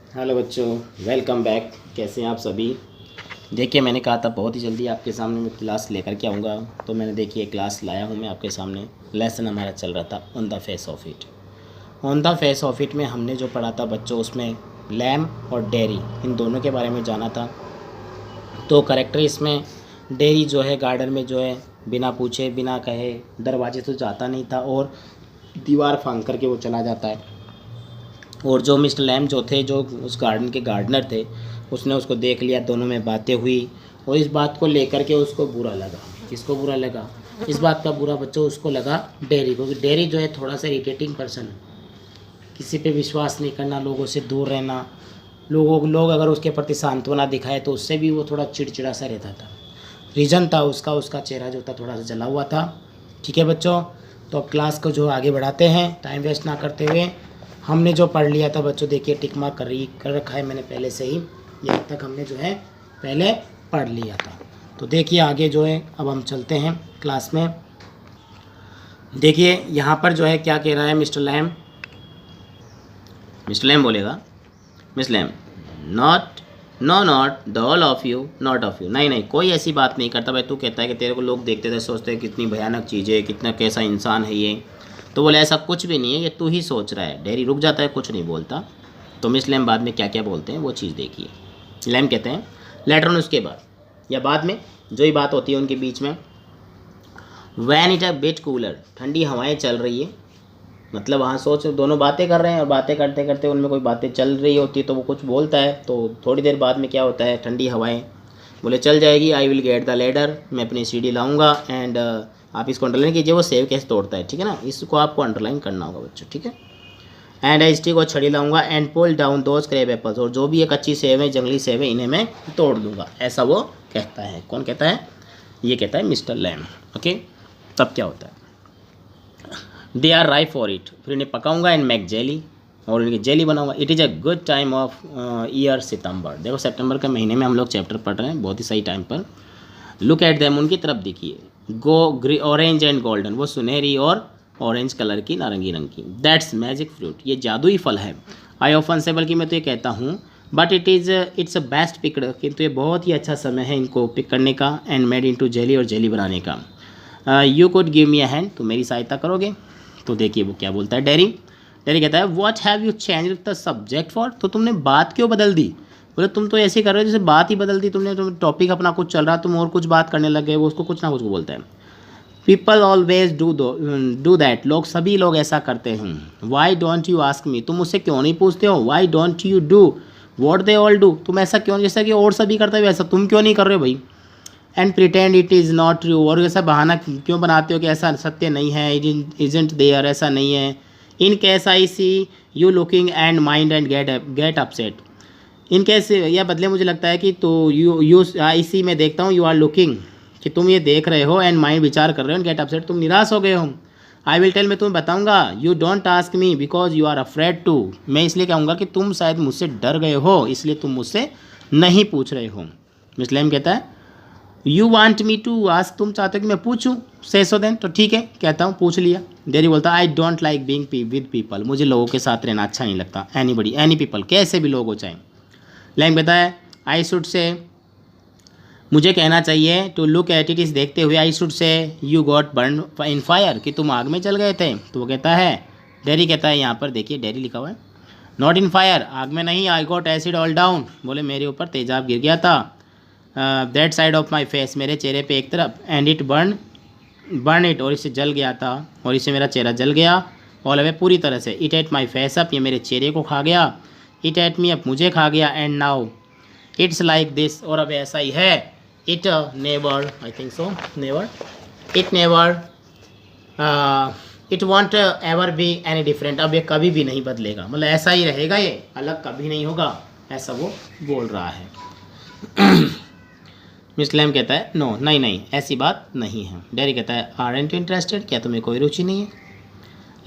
Hello बच्चों, welcome back. कैसे हैं आप सभी। देखिए, मैंने कहा था बहुत ही जल्दी आपके सामने मैं क्लास लेकर के आऊँगा, तो मैंने देखिए क्लास लाया हूँ मैं आपके सामने। लेसन हमारा चल रहा था on the face of it. On the face of it में हमने जो पढ़ा था बच्चों, उसमें लैम और डेयरी इन दोनों के बारे में जाना था। तो करेक्टर इसमें डेयरी जो है गार्डन में जो है बिना पूछे बिना कहे दरवाजे से जाता नहीं था और दीवार फांग करके वो चला जाता है। और जो मिस्टर लैम जो थे, जो उस गार्डन के गार्डनर थे, उसने उसको देख लिया, दोनों में बातें हुई और इस बात को लेकर के उसको बुरा लगा। किसको बुरा लगा? इस बात का बुरा बच्चों उसको लगा डेयरी को, क्योंकि डेयरी जो है थोड़ा सा इरिटेटिंग पर्सन है। किसी पे विश्वास नहीं करना, लोगों से दूर रहना, लोग अगर उसके प्रति सांत्वना दिखाए तो उससे भी वो थोड़ा चिड़चिड़ा सा रहता था। रीज़न था उसका चेहरा जो था थोड़ा सा जला हुआ था। ठीक है बच्चों, तो अब क्लास को जो आगे बढ़ाते हैं टाइम वेस्ट ना करते हुए। हमने जो पढ़ लिया था बच्चों, देखिए टिक मार्क कर रखा है मैंने पहले से ही। यहाँ तक हमने जो है पहले पढ़ लिया था। तो देखिए आगे जो है अब हम चलते हैं क्लास में। देखिए यहाँ पर जो है क्या कह रहा है मिस्टर लैम। मिस्टर लैम बोलेगा, Miss Lam, not no not the all of you, not of you. नहीं नहीं, कोई ऐसी बात नहीं करता भाई। तू कहता है कि तेरे को लोग देखते थे सोचते हैं कितनी भयानक चीज़ है, कितना कैसा इंसान है ये। तो बोले ऐसा कुछ भी नहीं है, ये तू ही सोच रहा है। डेरी रुक जाता है, कुछ नहीं बोलता। तो मिस लैम बाद में क्या क्या बोलते हैं वो चीज़ देखिए। लैम कहते हैं लेटर ऑन, उसके बाद या बाद में जो ही बात होती है उनके बीच में। When it a bit cooler, ठंडी हवाएं चल रही है। मतलब वहाँ सोच दोनों बातें कर रहे हैं और बातें करते करते उनमें कोई बातें चल रही होती है तो वो कुछ बोलता है। तो थोड़ी देर बाद में क्या होता है, ठंडी हवाएं। बोले चल जाएगी, I will get the ladder, मैं अपनी सीढ़ी लाऊंगा। एंड आप इसको अंडरलाइन कीजिए, वो सेव कैसे तोड़ता है, ठीक है ना, इसको आपको अंडरलाइन करना होगा बच्चों, ठीक है। एंड आई स्टिक, और छड़ी लाऊंगा। And pull down those crab apples, और जो भी एक अच्छी सेव है, जंगली सेव है, इन्हें मैं तोड़ दूंगा। ऐसा वो कहता है। कौन कहता है? ये कहता है मिस्टर लैम। ओके, तब क्या होता है, they are ripe for it, फिर इन्हें पकाऊंगा एंड मैक जेली, और इनकी जेली बनाऊंगा। It is a good time of year September. देखो सितंबर के महीने में हम लोग चैप्टर पढ़ रहे हैं, बहुत ही सही टाइम पर। लुक एट देम, उनकी तरफ देखिए। गो ऑरेंज एंड गोल्डन, वो सुनहरी और ऑरेंज कलर की, नारंगी रंग की। दैट्स मैजिक फ्रूट, ये जादुई फल है। आई ऑफन से, बल्कि मैं तो ये कहता हूँ, but it's a best picked, किंतु ये बहुत ही अच्छा समय है इनको पिक करने का। एंड मेड इनटू जेली, और जेली बनाने का। You could give me a hand, तो मेरी सहायता करोगे। तो देखिए वो क्या बोलता है डेरी। डेरी कहता है what have you change the subject for, तो तुमने बात क्यों बदल दी। बोले तुम तो ऐसे ही कर रहे हो जैसे बात ही बदल दी तुमने, तुम टॉपिक अपना कुछ चल रहा, तुम और कुछ बात करने लग गए। वो उसको कुछ ना कुछ बोलता है। पीपल ऑलवेज डू दैट, सभी लोग ऐसा करते हैं। Why don't you ask me, तुम मुझसे क्यों नहीं पूछते हो। Why don't you do what they all do, तुम ऐसा क्यों, जैसा कि और सभी करते हो वैसा तुम क्यों नहीं कर रहे हो भाई। And pretend it is not true, और ऐसा बहाना क्यों बनाते हो कि ऐसा सत्य नहीं है। इजेंट देयर, ऐसा नहीं है। In case I see you looking and mind and get upset, in case या बदले मुझे लगता है कि तो यू आई सी, मैं देखता हूँ, यू आर लुकिंग, कि तुम ये देख रहे हो, एंड माइंड विचार कर रहे हो, गेट अपसेट तुम निराश हो गए हो। आई विल टेल, मैं तुम्हें बताऊंगा। You don't ask me because you are afraid to, मैं इसलिए कहूँगा कि तुम शायद मुझसे डर गए हो, इसलिए तुम मुझसे नहीं पूछ रहे हो। मिस्लेम कहता है you want me to ask, तुम चाहते हो कि मैं पूछूं। से सो देन, तो ठीक है कहता हूँ, पूछ लिया। डेरी बोलता है I don't like being with people, मुझे लोगों के साथ रहना अच्छा नहीं लगता। एनीबडी, एनी पीपल, कैसे भी लोग हो चाहे। लैंग कहता है आई शुड से, मुझे कहना चाहिए, टू लुक एट इट, इस देखते हुए, I should say you got burn in fire, कि तुम आग में जल गए थे। तो वो कहता है, डेरी कहता है, यहाँ पर देखिए डेरी लिखा हुआ है, नॉट इन फायर, आग में नहीं। I got acid all down, बोले मेरे ऊपर तेजाब गिर गया था। That side of my face, मेरे चेहरे पे एक तरफ। एंड इट बर्न इट, और इससे जल गया था, और इससे मेरा चेहरा जल गया ऑल अवे, पूरी तरह से। It at my face up, ये मेरे चेहरे को खा गया। इट एट मी अप, मुझे खा गया। And now it's like this, और अब ऐसा ही है। It never, I think so, never, it never, it won't ever be any different, अब ये कभी भी नहीं बदलेगा, मतलब ऐसा ही रहेगा, ये अलग कभी नहीं होगा, ऐसा वो बोल रहा है। मिस लैम कहता है नो, नहीं नहीं ऐसी बात नहीं है। डेरी कहता है आरंट यू इंटरेस्टेड, क्या तुम्हें कोई रुचि नहीं है।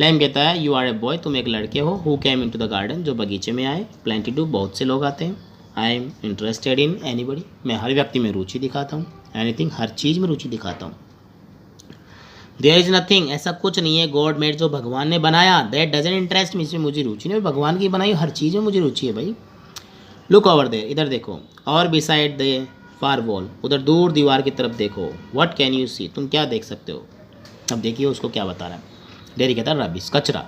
लैम कहता है यू आर ए बॉय, तुम एक लड़के हो। Who came into the garden, जो बगीचे में आए। प्लेंटी डू, बहुत से लोग आते हैं। I am interested in anybody, मैं हर व्यक्ति में रुचि दिखाता हूँ। एनीथिंग, हर चीज़ में रुचि दिखाता हूँ। देयर इज नथिंग, ऐसा कुछ नहीं है। गॉड मेड, जो भगवान ने बनाया। दैट डजंट इंटरेस्ट मी, इसमें मुझे रुचि नहीं, भगवान की बनाई हर चीज़ में मुझे रुचि है भाई। लुक ओवर देयर, इधर देखो, और बिसाइड द फार वॉल, उधर दूर दीवार की तरफ देखो, व्हाट कैन यू सी, तुम क्या देख सकते हो। अब देखिए उसको क्या बता रहा है। डेरी कहता है रबिश, कचरा।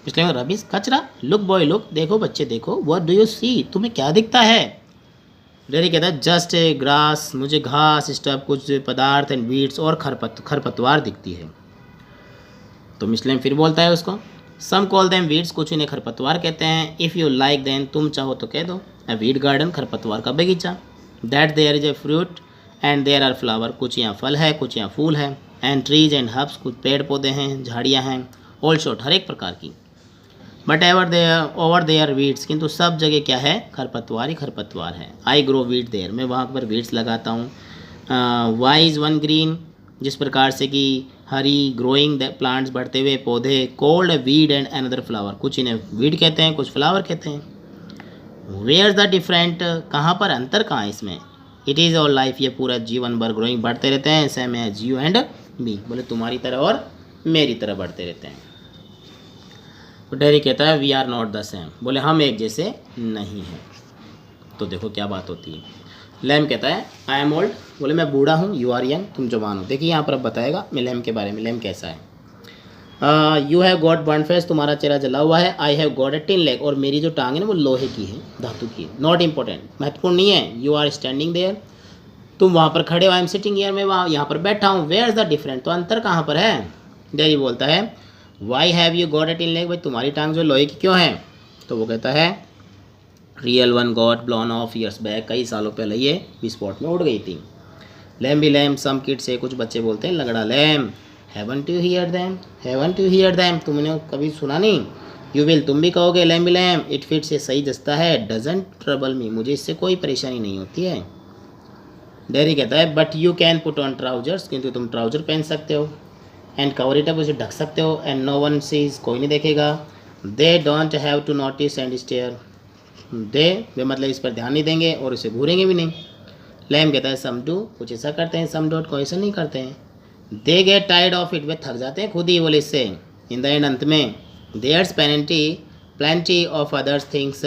इसलिए रबिश, कचरा। लुक बॉय लुक, देखो बच्चे देखो, व्हाट डू यू सी, तुम्हें क्या दिखता है। डेरी कहता है जस्ट ए ग्रास, मुझे घास, स्टफ, कुछ पदार्थ एंड वीड्स, और खरपतवार दिखती है। तो मिस्लेम फिर बोलता है उसको, सम कॉल देम वीड्स, कुछ इन्हें खरपतवार कहते हैं। इफ़ यू लाइक देन, तुम चाहो तो कह दो, ए वीड गार्डन, खरपतवार का बगीचा। That there is a fruit and there are flower, कुछ यहाँ फल है, कुछ यहाँ फूल है। एंड ट्रीज एंड हब्स, कुछ पेड़ पौधे हैं, झाड़ियाँ हैं। ऑल शॉर्ट, हर एक प्रकार की। बट ओवर देयर वीड्स, किंतु सब जगह क्या है, खरपतवार ही खरपतवार है। आई ग्रो वीड देयर, मैं वहाँ पर वीड्स लगाता हूँ। वाई इज़ वन ग्रीन, जिस प्रकार से कि हरी, ग्रोइंग प्लांट्स, बढ़ते हुए पौधे। Cold weed and another flower, कुछ इन्हें वीड कहते हैं, कुछ फ्लावर कहते हैं। वेयर द डिफरेंट, कहाँ पर अंतर, कहाँ इसमें। इट इज़ ऑल लाइफ, ये पूरा जीवन भर ग्रोइंग, बढ़ते रहते हैं, same as you and me, बोले तुम्हारी तरह और मेरी तरह बढ़ते रहते हैं। तो डेरी कहता है we are not the same, बोले हम एक जैसे नहीं हैं। तो देखो क्या बात होती है। लैम कहता है आई एम ओल्ड, बोले मैं बूढ़ा हूँ, यू आर यंग, तुम जवान हो। देखिए यहाँ पर अब बताएगा मैं लैम के बारे में, लैम कैसा है। You have got burn face, तुम्हारा चेहरा जला हुआ है। I have got a tin leg, और मेरी जो टांग है ना वो लोहे की है, धातु की है। नॉट इम्पोर्टेंट, महत्वपूर्ण नहीं है। यू आर स्टैंडिंग देयर, तुम वहाँ पर खड़े हो। आई एम सिटिंग हियर, मैं वहाँ यहाँ पर बैठा हूँ। वेयर इज द डिफरेंट, तो अंतर कहाँ पर है। डेरी बोलता है why have you got a tin leg, भाई तुम्हारी टांग जो लोहे की क्यों है। तो वो कहता है real one got blown of years back, कई सालों पहले ये विस्फोट में उड़ गई थी। लैम भी लैम, सम किड्स से, कुछ बच्चे बोलते हैं लगड़ा lame. Haven't you hear them, haven't you hear them, तुमने कभी सुना नहीं। यू विल, तुम भी कहोगे। लैम भी लैम, इट फिट्स, ये सही जचता है। डजंट ट्रबल मी, मुझे इससे कोई परेशानी नहीं होती है। डेरी कहता है but you can put on trousers, किंतु तुम ट्राउजर पहन सकते हो। एंड कवर इट अप, उसे ढक सकते हो। एंड नो वन सीज, कोई नहीं देखेगा। They don't have to notice and stare, they वे मतलब इस पर ध्यान नहीं देंगे और इसे घूरेंगे भी नहीं। लैम कहता है सम डू, कुछ ऐसा करते हैं, सम डोट, कोई ऐसा नहीं करते हैं। They get tired of it, वे थक जाते हैं खुद ही, बोले इससे। इन द एंड, अंत में। There's plenty of others things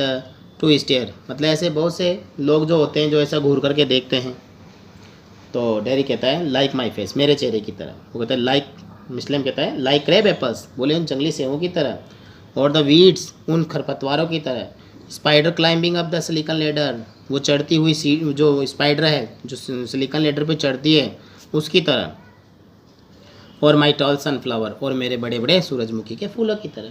to stare, मतलब ऐसे बहुत से लोग जो होते हैं जो ऐसा घूर करके देखते हैं। तो डेरी कहता है लाइक माई फेस, मेरे चेहरे की तरह। वो कहता है लाइक, मिस्लेम कहता है लाइक क्रेब एप्पल्स, बोले उन जंगली सेवों की तरह। और द वीड्स, उन खरपतवारों की तरह। Spider climbing up the silicon ladder, वो चढ़ती हुई जो स्पाइडर है जो सिलिकन लेडर पे चढ़ती है उसकी तरह। और माई टॉल सनफ्लावर, और मेरे बड़े बड़े सूरजमुखी के फूलों की तरह।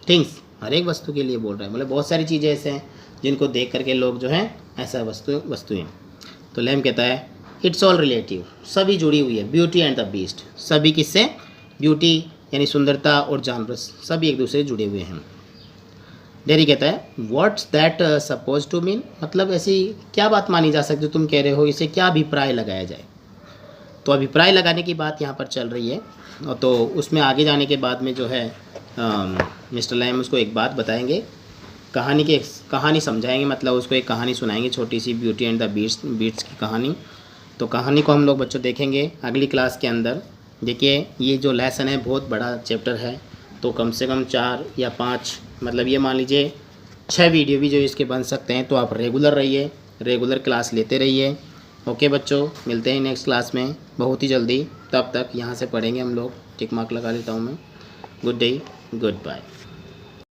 थिंग्स, हर एक वस्तु के लिए बोल रहा है, मतलब बहुत सारी चीज़ें ऐसे हैं जिनको देख करके लोग जो हैं ऐसा वस्तुएं। तो लैम कहता है इट्स ऑल रिलेटिव, सभी जुड़ी हुई है। ब्यूटी एंड द बीस्ट, सभी किससे, ब्यूटी यानी सुंदरता और जानवर, सभी एक दूसरे से जुड़े हुए हैं। डेरी कहता है what's that suppose to mean, मतलब ऐसी क्या बात मानी जा सकती है, तुम कह रहे हो, इसे क्या अभिप्राय लगाया जाए। तो अभिप्राय लगाने की बात यहाँ पर चल रही है। और तो उसमें आगे जाने के बाद में जो है मिस्टर लैम उसको एक बात बताएंगे, कहानी समझाएंगे, मतलब उसको एक कहानी सुनाएंगे छोटी सी, ब्यूटी एंड द बीट्स की कहानी। तो कहानी को हम लोग बच्चों देखेंगे अगली क्लास के अंदर। देखिए ये जो लेसन है बहुत बड़ा चैप्टर है, तो कम से कम 4 या 5, मतलब ये मान लीजिए 6 वीडियो भी जो इसके बन सकते हैं। तो आप रेगुलर रहिए, रेगुलर क्लास लेते रहिए। ओके बच्चों, मिलते हैं नेक्स्ट क्लास में बहुत ही जल्दी। तब तक यहाँ से पढ़ेंगे हम लोग। टिक मार्क लगा लेता हूँ मैं। Good day, good bye.